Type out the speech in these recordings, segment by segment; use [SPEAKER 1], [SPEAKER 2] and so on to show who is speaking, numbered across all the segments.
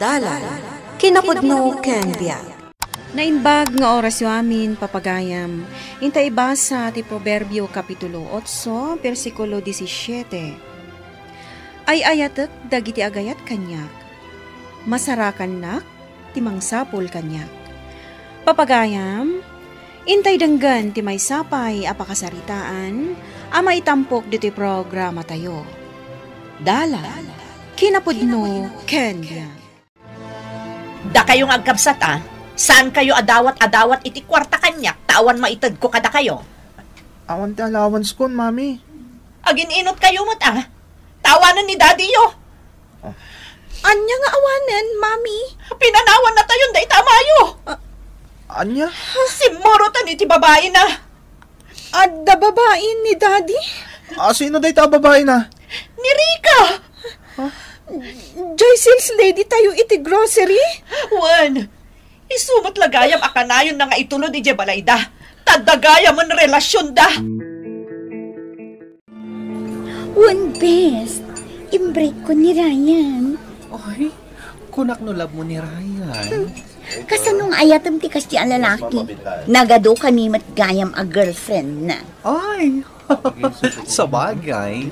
[SPEAKER 1] Dalan, kinapudno ken biag.
[SPEAKER 2] Nainbag nga oras yu amin papagayam. Intay basa ti Proverbio Kapitulo 8, versikulo 17. Ay ayatek dagiti agayat kanyak. Masarakan nak, timang sapol kanyak. Papagayam, intay denggan ti may sapay apakasaritaan, ama itampok diti programa tayo. Dalan, kinapudno ken biag.
[SPEAKER 3] Da kayong agkabsat Saan kayo adawat-adawat iti kwarta kanyak, tawan maitad ko kada kayo?
[SPEAKER 4] Awan ti allowance kon, mami.
[SPEAKER 3] Agin-inot kayo mo't tawanan ni daddy yo.
[SPEAKER 2] Anya nga awanen, mami?
[SPEAKER 3] Pinanawan na tayo, day tamayo.
[SPEAKER 4] Anya?
[SPEAKER 3] Simurutan iti babae na.
[SPEAKER 2] Adda babae ni daddy?
[SPEAKER 4] Sino day ta babae na?
[SPEAKER 3] Ni Rika.
[SPEAKER 2] Joycel's lady tayo iti grocery?
[SPEAKER 3] Juan, isumat lagayam akanayon na nga itulod iti balayda. Tadagayam ang relasyon da.
[SPEAKER 5] One best, imbreak ko ni Ryan.
[SPEAKER 6] Ay, kunak no love mo ni Ryan.
[SPEAKER 5] Kasanong ayatam ti kas ti ang lalaki. Nagado kanimat gayam a girlfriend na.
[SPEAKER 6] Ay, sa bagay,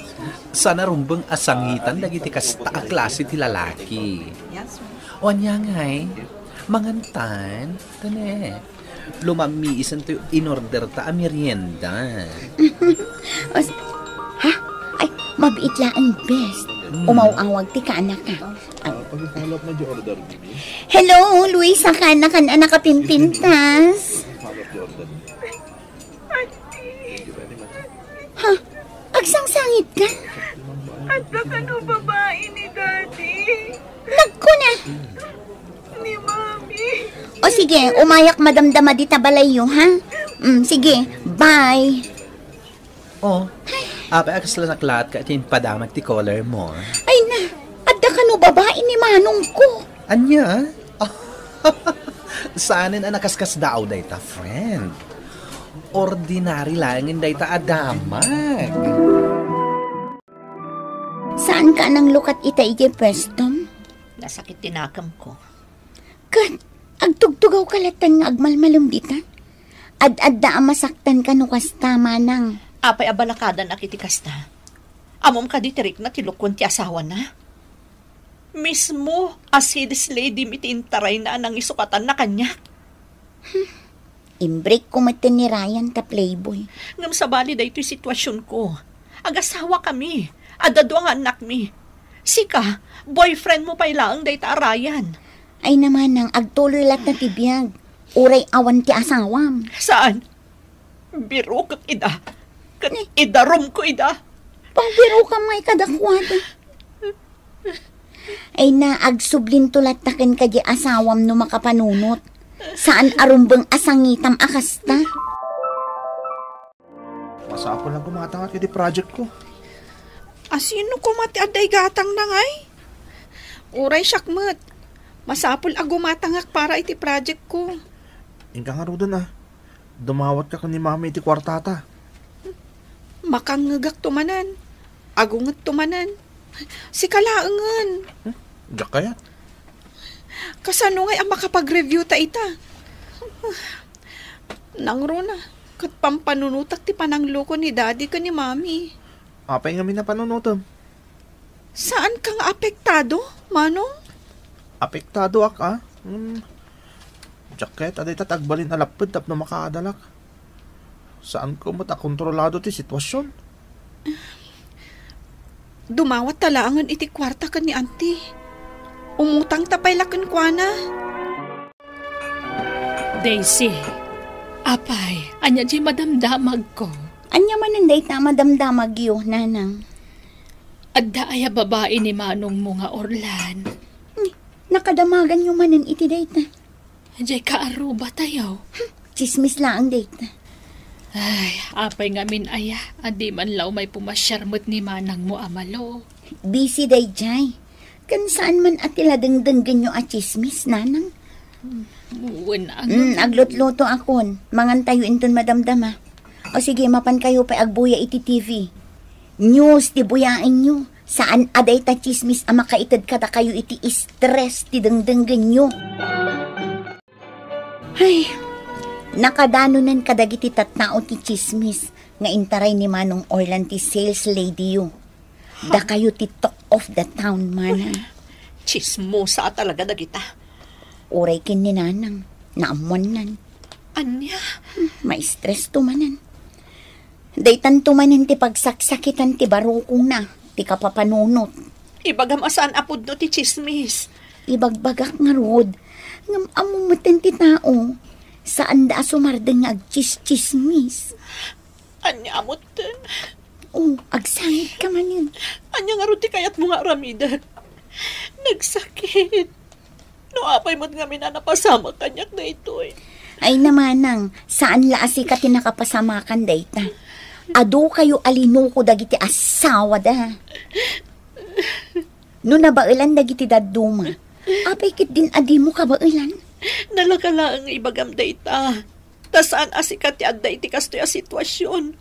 [SPEAKER 6] sana rumbang asangitan dagiti kasta a klase ti lalaki. O niya ngay, mangantan, tane, lumamiisan tayo in-order ta a merienda.
[SPEAKER 5] Ha? Ay, mabiit laan best. Umawawag ti kaanak ka. Hello, Luisa, kaanak ka na nakapimpintas. Ha? Agsangsangit ka?
[SPEAKER 7] At baka no babae ni Daddy.
[SPEAKER 5] Nagko na.
[SPEAKER 7] Ni Mami.
[SPEAKER 5] O sige, umayak madamdama di tabalayo, ha? Sige, bye.
[SPEAKER 6] Oh, apa akas lang naklat ka itin padamat ti color mo.
[SPEAKER 5] Ay na, adda ka no babae ni manong ko.
[SPEAKER 6] Anya? Saanin ang nakaskas daw day ta, friend? Ordinary lang day ta adamag.
[SPEAKER 5] Saan ka nang lukat ita iti pwestom?
[SPEAKER 3] Nasakit tinakam ko.
[SPEAKER 5] Kat, agtugtugaw kalatan nga agmalmalum dita. Ad-adda masaktan ka no kastama nang.
[SPEAKER 3] Apay abalakadan akiti kasta. Amom ka ditirik na tilukon ti asawa na. Mismo, asidis lady mitintaray na nang isukatan na kanya.
[SPEAKER 5] Imbreak ko matin ni Ryan ta playboy.
[SPEAKER 3] Ngam sabali da ito'y sitwasyon ko. Agasawa kami. Adado ang anak mi. Sika, boyfriend mo pa ilaang da ita Ryan.
[SPEAKER 5] Ay naman nang agtuloy lat na tibiyag. Uray awan ti asawam.
[SPEAKER 3] Saan? Biro kak ida. Kat idarom ko ida.
[SPEAKER 5] Pabiro ka may kadakwada. Ay na agsublin tulat takin ka di asawam no makapanunot. Saan arumbang asangitam akasta?
[SPEAKER 4] Masapol lang kumatang at di project ko.
[SPEAKER 2] Asino kumati aday gatang na ngay? Uray syakmat. Masapol agumatangak para iti project ko.
[SPEAKER 4] Ingka nga ro doon Dumawat ka ni mami iti kwartata.
[SPEAKER 2] Makangagak tumanan. Agungat tumanan. Si kalaangan.
[SPEAKER 4] Diyak kaya?
[SPEAKER 2] Kasano ngay ang makapag-review ta ita? Nangro na. Kat pampanunutak ti panangloko ni daddy ka ni mami.
[SPEAKER 4] Apay nga minapanunutom.
[SPEAKER 2] Saan ka nga apektado, Manong?
[SPEAKER 4] Apektado ak Jacket, aday tatagbalin alapad tap na makaadalak. Saan ko kontrolado ti sitwasyon?
[SPEAKER 2] Dumawat talaangan iti kwarta ka ni auntie. Umutang tapay lakan kwa na.
[SPEAKER 8] Daisy, apay, anya di madamdamag ko.
[SPEAKER 5] Anya man anday ta madamdamag yo, nanang.
[SPEAKER 8] Adda aya babae ni manong mo nga Orlan.
[SPEAKER 5] Nakadamagan yung manan iti data.
[SPEAKER 8] Anjay kaaruba tayo.
[SPEAKER 5] Chismis lang ang data.
[SPEAKER 8] Ay, apay nga min aya, adi man law may pumasyarmot ni manang mo amalo.
[SPEAKER 5] Busy day jay. Kan saan man atila dengdenggan nyo at chismis, nanang?
[SPEAKER 8] Buwan ang...
[SPEAKER 5] Aglot-loto akon. Mangan tayo inton madamdama. O sige, mapan kayo pa agbuya iti TV. News, ti buyain nyo. Saan aday ta chismis ang makaitad kada kayo iti stress ti dengdenggan nyo. Ay, nakadanunan kadagiti tatnao ti chismis nga intaray ni Manong Orlan ti sales lady yo. Da kayo ti talk of the town, mana.
[SPEAKER 3] Chismosa talaga dagita.
[SPEAKER 5] Uray kin ni Nanang, naamuan
[SPEAKER 3] Anya?
[SPEAKER 5] May stress tumanan. Daytan tumanan ti pagsaksakitan ti barukong na, ti kapapanunot.
[SPEAKER 3] Ibagam asaan apod no ti chismis.
[SPEAKER 5] Ibagbagak nga rod, ngam amumutan ti tao, saan da sumardeng agchis-chismis.
[SPEAKER 3] Anya amot din.
[SPEAKER 5] Oh, agsangit ka man yun.
[SPEAKER 3] Anya nga ron ti kayat mo nga Ramida. Nagsakit. No apay mo't nga minanapasama kanyak na ito eh.
[SPEAKER 5] Ay namanang, saan laasi ka tinakapasamakan dayta? Ado kayo alinuko dagiti asawa da. No nabailan dagiti daduma, apay kit din adi mo kabailan.
[SPEAKER 3] Nalakala ang ibagam dayta. Tasaan asikat ti adday ti kastoy a sitwasyon.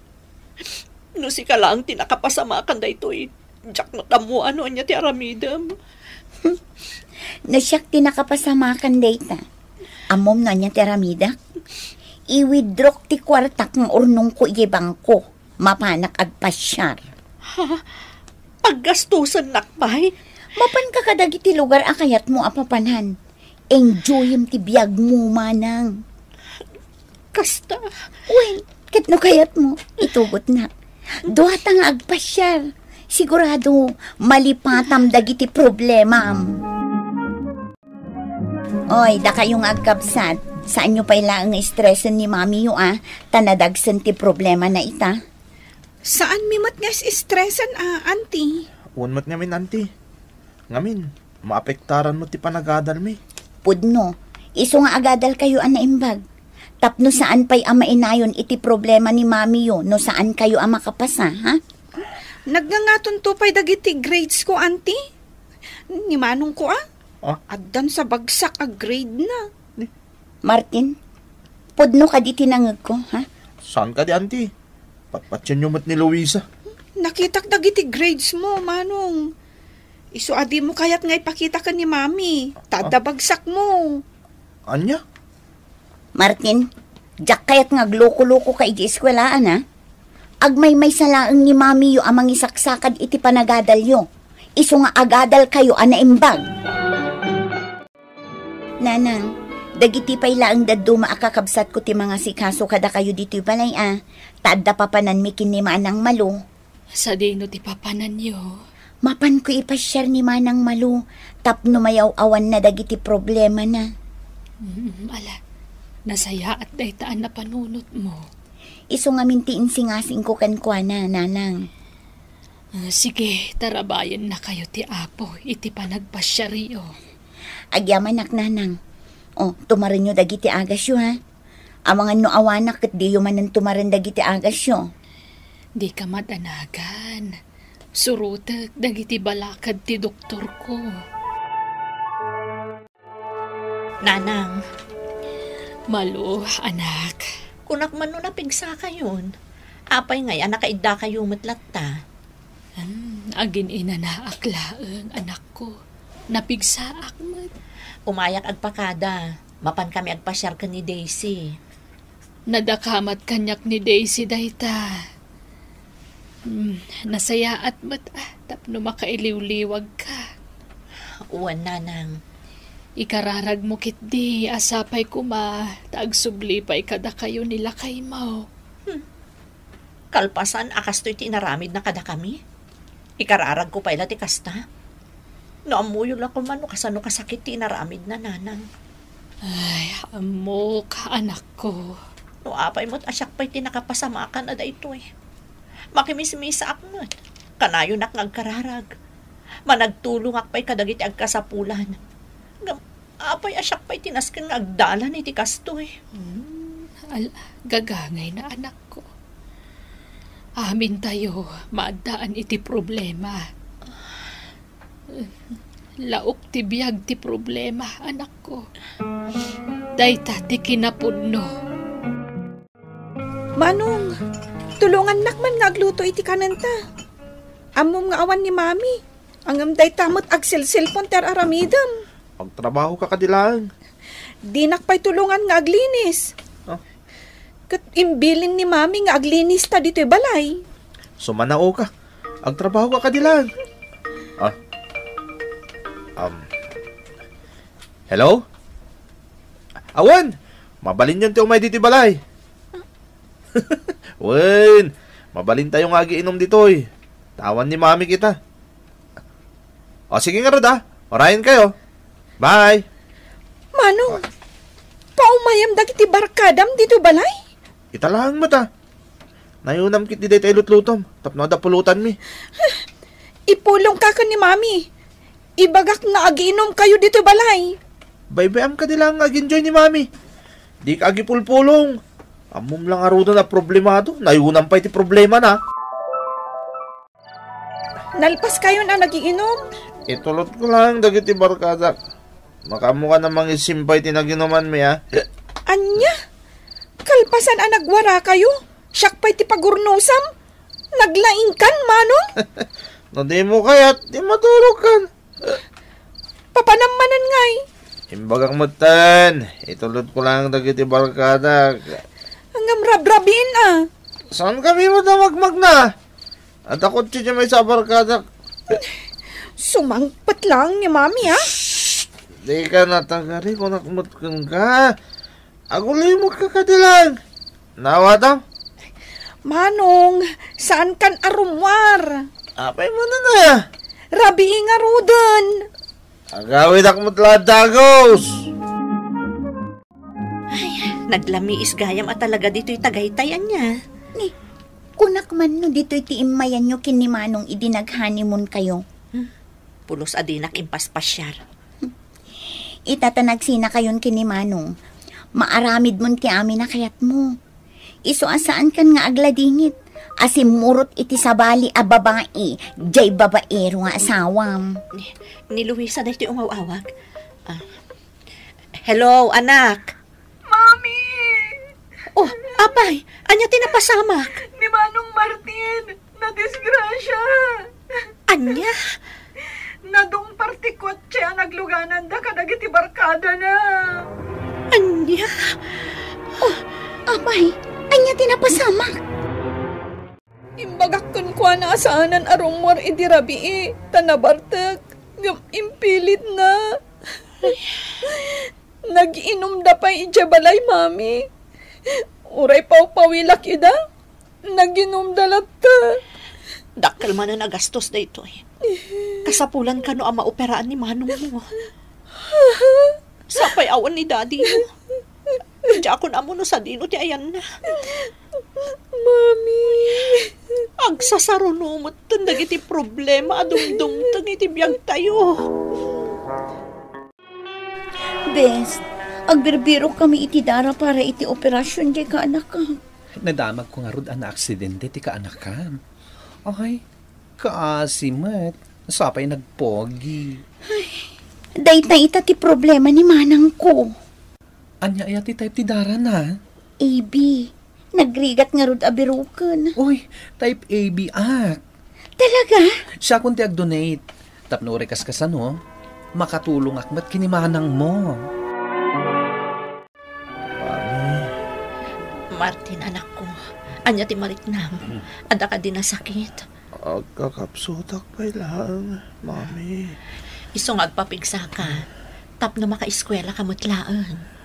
[SPEAKER 3] No si kalaang tinakapasamakan dayto eh. Jack no tamo ano anya ti aramidam.
[SPEAKER 5] Nasyak tinakapasamakan dayta. Amom na niya tiramida. I-withdraw ti kwartak ng urnong ko iyebang ko. Mapanak agpasyar.
[SPEAKER 3] Ha? Paggastusan nakpay?
[SPEAKER 5] Mapan ka kadagiti lugar akayat mo apapanhan. Enjoyem ti biyag mo manang.
[SPEAKER 3] Kasta.
[SPEAKER 5] Uy, kitno kayat mo. Itugot na. Duhatang agpasyar. Sigurado malipatam dagiti problema. Oy, da kayong agkapsat. Saan nyo paila ang stressan ni mami yo tanadagsan ti problema na ita?
[SPEAKER 2] Saan mimat nga stressan auntie?
[SPEAKER 4] Unmat ngamin, auntie. Ngamin, maapektaran mo ti panagadal mi.
[SPEAKER 5] Pudno, iso nga agadal kayo anaimbag. Tapno saan pa'y amainayon iti problema ni mami yo no saan kayo makapasa, ha?
[SPEAKER 2] Nagngangaton to pa'y dagiti grades ko, auntie. Ni Manong ko Addan sa bagsak grade na.
[SPEAKER 5] Martin, pudno ka di tinangag ko, ha?
[SPEAKER 4] Saan ka di, auntie? Patpatyan yung mat ni Luisa.
[SPEAKER 2] Nakitak dagiti grades mo, Manong. Isu adi mo kayat nga ipakita ka ni Mami. Tada bagsak mo.
[SPEAKER 4] Anya?
[SPEAKER 5] Martin, jak kayat nga gloko-loko ka iti eskwelaan, ha? Agmay-may salaang ni Mami yo amang isaksakad iti panagadal yo. Isu nga agadal kayo anaimbag. Nanang, dagiti pay laang daddo maakakabsat ko ti mga sikaso kada kayo dito'y balay Tadda papanan mi kin ni Manang Malo.
[SPEAKER 8] Sa dino ti papanan yo.
[SPEAKER 5] Mapan ko ipasyar ni Manang Malo. Tapno mayaw-awan na dagiti problema na.
[SPEAKER 8] Ala, nasaya at daytaan na panunot mo.
[SPEAKER 5] Iso nga mintiin singasing ko kankwana, Nanang.
[SPEAKER 8] Sige, tarabayan na kayo ti Apo. Iti panagpasyariyo.
[SPEAKER 5] Agyaman nak, Nanang. Tumarin nyo dagiti agas yo, ha? Amangan no awanak kat di yo manan tumarin dagiti agas yo.
[SPEAKER 8] Di ka madanagan. Surutag dagiti balakad ti doktor ko.
[SPEAKER 3] Nanang.
[SPEAKER 8] Malo, anak.
[SPEAKER 3] Kunak man no napigsa kayon. Apay ngay, nakaida kayo matlatta.
[SPEAKER 8] Agin ina na aklaang anak ko. Napigsa akmat.
[SPEAKER 3] Umayak agpakada. Mapan kami agpasyar ka ni Daisy.
[SPEAKER 8] Nadakamat kanyak ni Daisy dayta. Nasaya at mat tapno makailiw-liwag ka.
[SPEAKER 3] Uwan, Nanang.
[SPEAKER 8] Ikararag mo kit di asapay kuma tagsublipay kada kayo nila kay mo.
[SPEAKER 3] Kalpasan akasto'y tinaramid na kada kami. Ikararag ko pa ila ti kasta. Naamuyo lang ko man kasano kasakit tinaramid na, Nanang.
[SPEAKER 8] Ay, amo ka anak ko.
[SPEAKER 3] No apay mo't asyak pa'y tinakapasamakan ada ito eh. Makimis-misa akmat. Kanayo nak ngagkararag. Managtulong akpay kadagiti agkasapulan. Apay asyak pa'y tinaskan ngagdalan iti kasto eh.
[SPEAKER 8] Gagangay na anak ko. Amin tayo, maadaan iti problema. Laok ti biyag ti problema, anak ko. Dayta ti kinapudno.
[SPEAKER 2] Manong, tulungan nak man ngagluto iti kananta. Amom nga awan ni mami. Ang amday tamot agsil-silpon ter aramidam.
[SPEAKER 4] Pagtrabaho ka kadilang.
[SPEAKER 2] Di nakpay tulungan nga aglinis.
[SPEAKER 4] Oh.
[SPEAKER 2] Kat imbilin ni mami nga aglinis ta dito'y balay.
[SPEAKER 4] Sumanao ka. Agtrabaho ka kadilang. Hello? Awan! Mabalin yun ti umay dito balay. Wen! Mabalin tayong agi inom dito'y. Tawan ni mami kita. O sige nga rod Orayin kayo. Bye!
[SPEAKER 2] Manong, paumayam dagiti barkadam dito balay?
[SPEAKER 4] Italahang mata. Nayunam kit di day tayo lutlutom. Tapno da pulutan mi.
[SPEAKER 2] Ipulong ka ni mami. Ibagak na agiinom kayo dito balay.
[SPEAKER 4] Baybayam ka nilang ag-enjoy ni mami. Di ka agipulpulong. Amom lang arudo na problemado. Nayunam pa iti problema na.
[SPEAKER 2] Nalpas kayo na nagiinom?
[SPEAKER 4] Itulot ko lang dagiti barkada. Makamuka namang isimpay tinaginuman mi
[SPEAKER 2] Anya? Kalpasan ang nagwara kayo? Siyak pa'y ti pagurnusam? Naglaing kan, manong?
[SPEAKER 4] No di mo kaya't di matulog kan.
[SPEAKER 2] Papanamanan ngay.
[SPEAKER 4] Imbagang matan. Itulot ko lang dagiti barkada.
[SPEAKER 2] Hanggang rabrabin
[SPEAKER 4] Saan kami magmag na? At ako siya may sa barkada.
[SPEAKER 2] Sumangpat lang ni mami
[SPEAKER 4] Di ka natagari kung nakmutkan ka. Agulimot ka kadilang. Nawatam?
[SPEAKER 2] Manong, saan kan arumwar?
[SPEAKER 4] Apay mo na.
[SPEAKER 2] Rabi nga rudan.
[SPEAKER 4] Agawid akmot ladagos.
[SPEAKER 3] Naglamiis gayam at talaga dito'y tagaytayan niya.
[SPEAKER 5] Ni, kunak man no dito'y tiimayan nyo kinimanong idinag-honeymoon kayo.
[SPEAKER 3] Pulos adinak impaspasyar.
[SPEAKER 5] Itatanagsina kayon kinimanong. Maaramid mon ti amin na kayat mo. Iso asaan kan nga agladingit. Asimurot iti sabali a babae. Jay babaero nga asawam.
[SPEAKER 3] Ni Luisa na ito umawawag. Hello, anak.
[SPEAKER 7] Mami!
[SPEAKER 3] Oh, apay, anya tinapasamak.
[SPEAKER 7] Ni Manong Martin, na-disgrasya.
[SPEAKER 3] Anya?
[SPEAKER 7] Nadong partikot siya nagluganan da kadagiti barkada na.
[SPEAKER 3] Anya?
[SPEAKER 5] Oh, apay, anya tinapasamak.
[SPEAKER 2] Imbagak kun kwa na asaanan arumwar idirabi tanabartek. Impilit na. Nag-inom da pa ijabalay, mami. Uray pawpawilak ida. Nag-inom dalat ta.
[SPEAKER 3] Dakkel man na nagastos na ito Kasapulan ka no ang maoperaan ni Manong mo. Sapay awan ni daddy mo. Diya ako na mo no sa dino ti ayan na.
[SPEAKER 2] Mami.
[SPEAKER 3] Agsasarunumot tandag iti problema adumdum tang iti biyag tayo.
[SPEAKER 5] Best, agbirbiro kami iti dara para iti operasyon di ka anak ka.
[SPEAKER 6] Nadamag ko nga rod ang aksidente ti kaanakam. Okay, kaasimat. Sapay nagpogi.
[SPEAKER 5] Daytay ita ti problema ni manang ko.
[SPEAKER 6] Anya ayati type ti dara na.
[SPEAKER 5] AB, nagrigat nga rod abirukan.
[SPEAKER 6] Uy, type AB ak.
[SPEAKER 5] Talaga?
[SPEAKER 6] Siya kung ti ag-donate. Tapno rekas ka sa no, makatulong akmat kinimanang mo.
[SPEAKER 3] Martin, anak ko. Anya ti maliknam. Ada ka din na sakit.
[SPEAKER 4] Agkakapsutak pa lang, mami.
[SPEAKER 3] Isong agpapigsa ka. Tapno maka-eskwela ka mutlaan.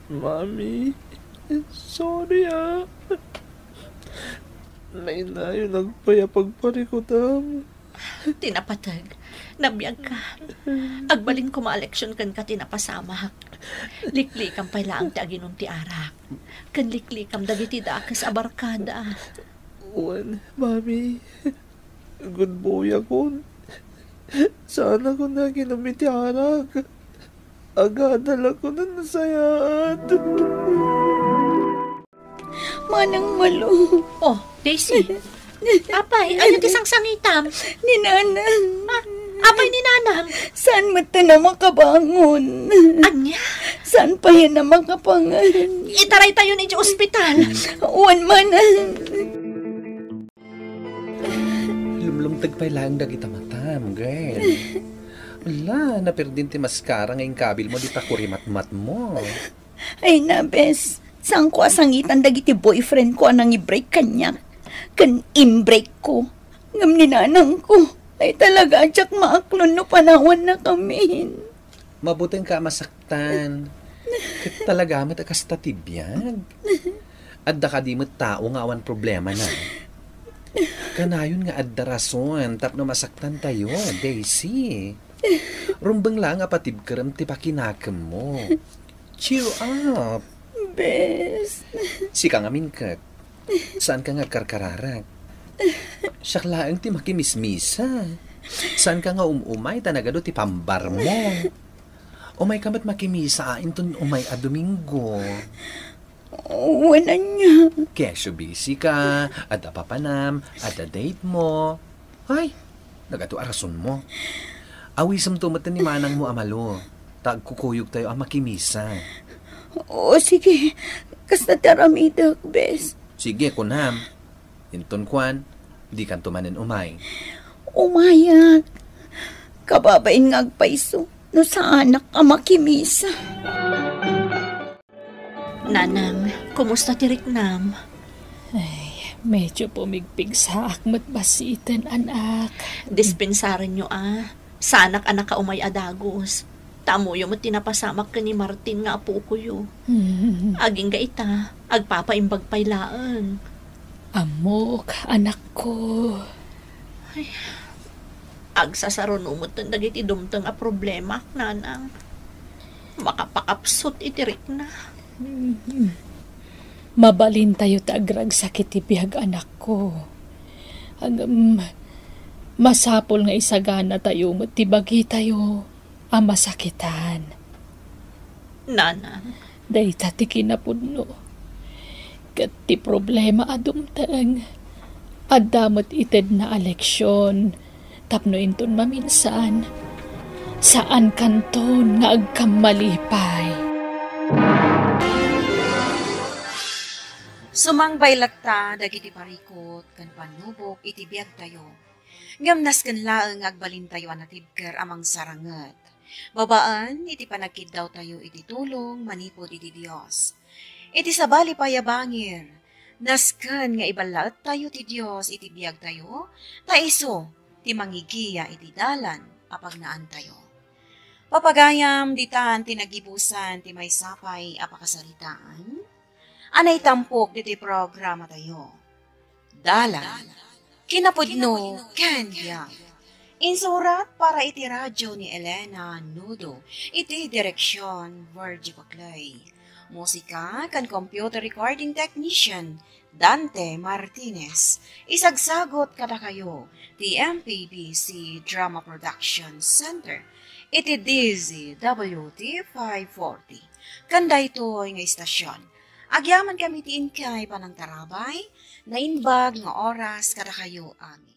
[SPEAKER 4] Mami, sorry Nainayo nagpayapagparikudam.
[SPEAKER 3] Tinapatag. Nabiyag ka. Agbalin ko ma-eleksyon kan ka tinapasamak. Liklikam pa lang ti aginom ti arak. Kan liklikam dagiti dakas abarkada.
[SPEAKER 4] Wan, mami. Good boy ako. Sana ko na ginamit ti arak. Agadal ako na nasayaan.
[SPEAKER 5] Manang malo.
[SPEAKER 3] Oh, Daisy. Apay, ano ti sangsangitam?
[SPEAKER 5] Ni nanang.
[SPEAKER 3] Apay ni nanang.
[SPEAKER 5] Saan mo ito na makabangon?
[SPEAKER 3] Anya?
[SPEAKER 5] Saan pa yan na makapangan?
[SPEAKER 3] Itaray tayo ni ospital.
[SPEAKER 5] Uwan man.
[SPEAKER 6] lumtag pa'y lang dagita matam, girl. Wala, napirdin ti maskara ngayong kabil mo, di ta kurimat-mat mo.
[SPEAKER 5] Ay na, bes. Saan ko asangitan dagiti boyfriend ko anang i-break kanya? Kan im-break ko. Ngam ninanang ko. Ay talaga, atsak maaklon no panawan na kami.
[SPEAKER 6] Mabuting ka masaktan. Kat talaga matakas tatibiyag. Adda ka di mo tao nga awan problema na. Kanayon nga adda rason tapno masaktan tayo, Daisy. Rumbang lang apatib karam ti pakinakam mo. Cheer up.
[SPEAKER 5] Bes.
[SPEAKER 6] Sika nga minkat. Saan ka nga karkararag? Syaklaan ti makimismisa. Saan ka nga umay tanagado ti pambar mo? Umay kamat makimisa intun umay a Domingo.
[SPEAKER 5] Wala niya.
[SPEAKER 6] Kesyo busy ka, ada papanam, ada date mo. Ay, nagato arason mo. Awisam tumatan ni manang mo amalo. Tagkukuyog tayo ang makimisa.
[SPEAKER 5] Oo, sige. Kasta taramidak, bes.
[SPEAKER 6] Sige, kunam. Inton kwan, di kan tumanin umay.
[SPEAKER 5] Umayak. Kababain nga agpaiso. No sa anak ka makimisa.
[SPEAKER 3] Nanang, kumusta ti Riknam?
[SPEAKER 8] Ay, medyo pumigpig sa akmat basitan, anak.
[SPEAKER 3] Dispensarin nyo Sanak anak ka umay adagos. Tamuyo mo tinapasamak ka ni Martin nga apo ko yo. Aging ga ita, agpapaimbag paylaan.
[SPEAKER 8] Amok, anak ko.
[SPEAKER 3] Agsasaron umot ng dagiti dumtang a problema, nanang. Makapakapsot itirik na.
[SPEAKER 8] Mabalin tayo tagrag sakit ibiyag, anak ko. Masapol nga isagana tayo matibagi tayo ang masakitan.
[SPEAKER 3] Nanang.
[SPEAKER 8] Day tati kinapudno. Kat ti problema adumtang. Adamot ited na eleksyon. Tapno inton maminsan. Saan kanton nga agkamalipay.
[SPEAKER 1] Sumangbay lakta dagiti parikot kan panubok iti biag tayo. Ngamnas kan laeng agbalin tayo anatibker amang saranget. Babaan iti panagkiddaw tayo iti tulong manipod iti Dios. Iti sabali payabangir. Nasken nga ibalaet tayo ti Dios iti biag tayo. Taiso ti mangigiya iti dalan apagnaan tayo. Papagayam ditan tinagibusan ti maysapay apakasalitaan. Anay tampok diti programa tayo. Dalan, kinapudno, Kenya. Insurat para iti radyo ni Elena Nudo, iti direksyon Virgie Paclay. Musika kan computer recording technician Dante Martinez. Isagsagot kada kayo ti MPBC Drama Production Center. Iti DZWT 540. Kanda ito nga istasyon. Agyaman kami ti inkay panang tarabay, na inbag nga oras kada kayo amin.